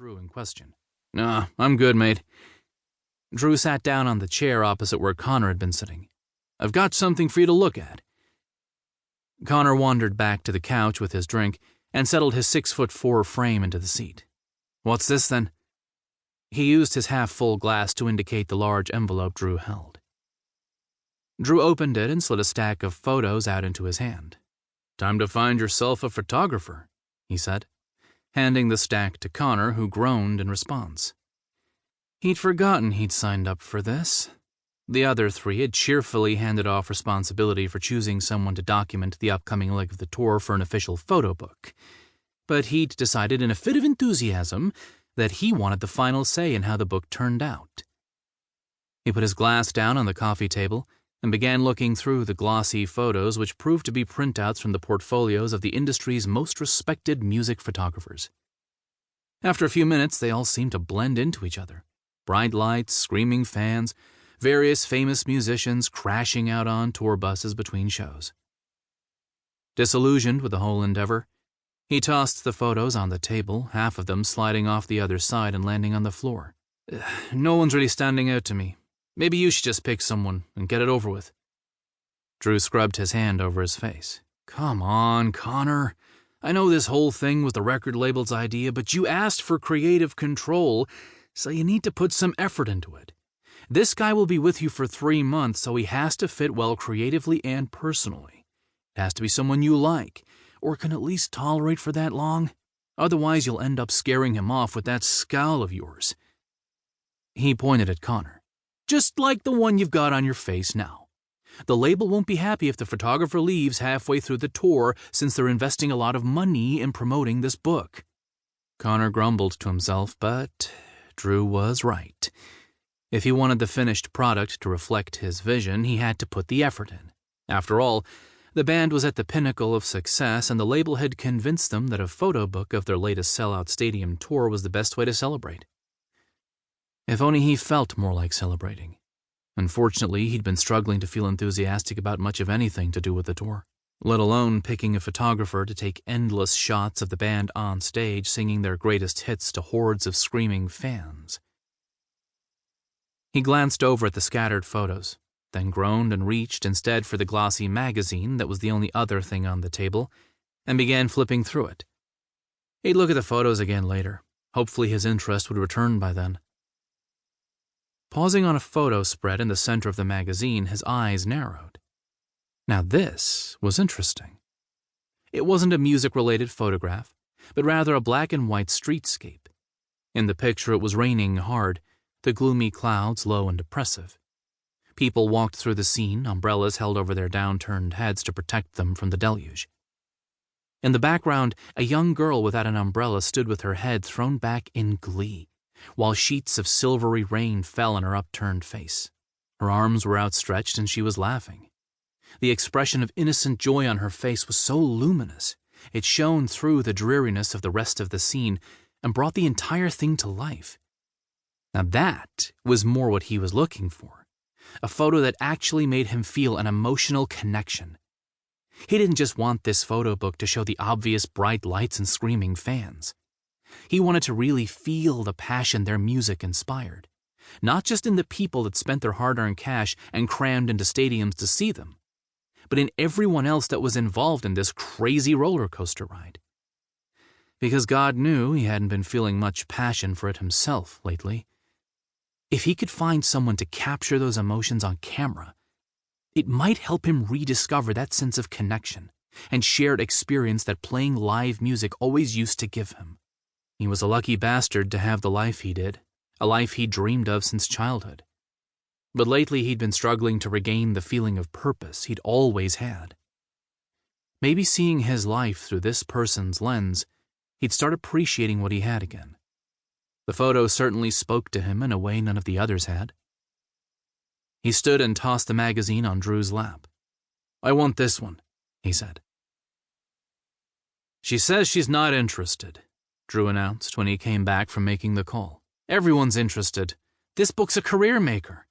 Drew in question. "Nah, I'm good, mate." Drew sat down on the chair opposite where Connor had been sitting. "I've got something for you to look at." Connor wandered back to the couch with his drink and settled his 6'4" frame into the seat. "What's this, then?" He used his half-full glass to indicate the large envelope Drew held. Drew opened it and slid a stack of photos out into his hand. "Time to find yourself a photographer," he said, handing the stack to Connor, who groaned in response. He'd forgotten he'd signed up for this. The other three had cheerfully handed off responsibility for choosing someone to document the upcoming leg of the tour for an official photo book. But he'd decided in a fit of enthusiasm that he wanted the final say in how the book turned out. He put his glass down on the coffee table and began looking through the glossy photos which proved to be printouts from the portfolios of the industry's most respected music photographers. After a few minutes, they all seemed to blend into each other. Bright lights, screaming fans, various famous musicians crashing out on tour buses between shows. Disillusioned with the whole endeavor, he tossed the photos on the table, half of them sliding off the other side and landing on the floor. "No one's really standing out to me. Maybe you should just pick someone and get it over with." Drew scrubbed his hand over his face. "Come on, Connor. I know this whole thing was the record label's idea, but you asked for creative control, so you need to put some effort into it. This guy will be with you for 3 months, so he has to fit well creatively and personally. It has to be someone you like, or can at least tolerate for that long. Otherwise, you'll end up scaring him off with that scowl of yours." He pointed at Connor. "Just like the one you've got on your face now. The label won't be happy if the photographer leaves halfway through the tour since they're investing a lot of money in promoting this book." Connor grumbled to himself, but Drew was right. If he wanted the finished product to reflect his vision, he had to put the effort in. After all, the band was at the pinnacle of success, and the label had convinced them that a photo book of their latest sellout stadium tour was the best way to celebrate. If only he felt more like celebrating. Unfortunately, he'd been struggling to feel enthusiastic about much of anything to do with the tour, let alone picking a photographer to take endless shots of the band on stage singing their greatest hits to hordes of screaming fans. He glanced over at the scattered photos, then groaned and reached instead for the glossy magazine that was the only other thing on the table, and began flipping through it. He'd look at the photos again later. Hopefully his interest would return by then. Pausing on a photo spread in the center of the magazine, his eyes narrowed. Now this was interesting. It wasn't a music-related photograph, but rather a black and white streetscape. In the picture it was raining hard, the gloomy clouds low and oppressive. People walked through the scene, umbrellas held over their downturned heads to protect them from the deluge. In the background, a young girl without an umbrella stood with her head thrown back in glee, while sheets of silvery rain fell on her upturned face. Her arms were outstretched and she was laughing. The expression of innocent joy on her face was so luminous, it shone through the dreariness of the rest of the scene and brought the entire thing to life. Now that was more what he was looking for, a photo that actually made him feel an emotional connection. He didn't just want this photo book to show the obvious bright lights and screaming fans. He wanted to really feel the passion their music inspired, not just in the people that spent their hard-earned cash and crammed into stadiums to see them, but in everyone else that was involved in this crazy roller coaster ride. Because God knew he hadn't been feeling much passion for it himself lately. If he could find someone to capture those emotions on camera, it might help him rediscover that sense of connection and shared experience that playing live music always used to give him. He was a lucky bastard to have the life he did, a life he'd dreamed of since childhood. But lately he'd been struggling to regain the feeling of purpose he'd always had. Maybe seeing his life through this person's lens, he'd start appreciating what he had again. The photo certainly spoke to him in a way none of the others had. He stood and tossed the magazine on Drew's lap. "I want this one," he said. "She says she's not interested," Drew announced when he came back from making the call. "Everyone's interested. This book's a career maker."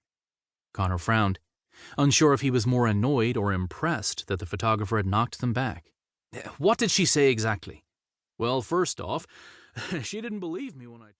Connor frowned, unsure if he was more annoyed or impressed that the photographer had knocked them back. "What did she say exactly?" "Well, first off, she didn't believe me when I..."